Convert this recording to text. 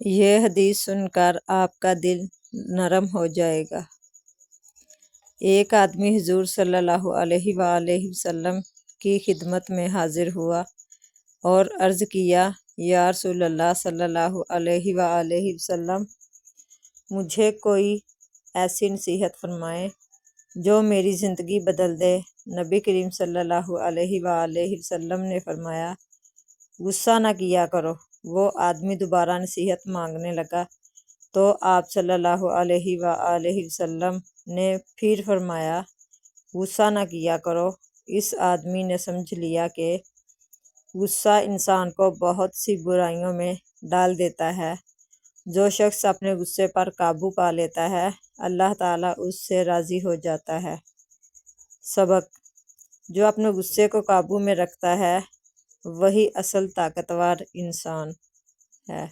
یہ حدیث سن کر آپ کا دل نرم ہو جائے گا۔ ایک آدمی حضور صلی اللہ علیہ وآلہ وسلم کی خدمت میں حاضر ہوا اور عرض کیا، یا رسول اللہ صلی اللہ علیہ وآلہ وسلم، مجھے کوئی ایسی نصیحت فرمائیں جو میری زندگی بدل دے۔ نبی کریم صلی اللہ علیہ وآلہ وسلم نے فرمایا، غصہ نہ کیا کرو۔ وہ آدمی دوبارہ نصیحت مانگنے لگا تو آپ صلی اللہ علیہ وآلہ وسلم نے پھر فرمایا، غصہ نہ کیا کرو۔ اس آدمی نے سمجھ لیا کہ غصہ انسان کو بہت سی برائیوں میں ڈال دیتا ہے۔ جو شخص اپنے غصے پر قابو پا لیتا ہے، اللہ تعالیٰ اس سے راضی ہو جاتا ہے۔ سبق: جو اپنے غصے کو قابو میں رکھتا ہے وہی اصل طاقتور انسان ہے۔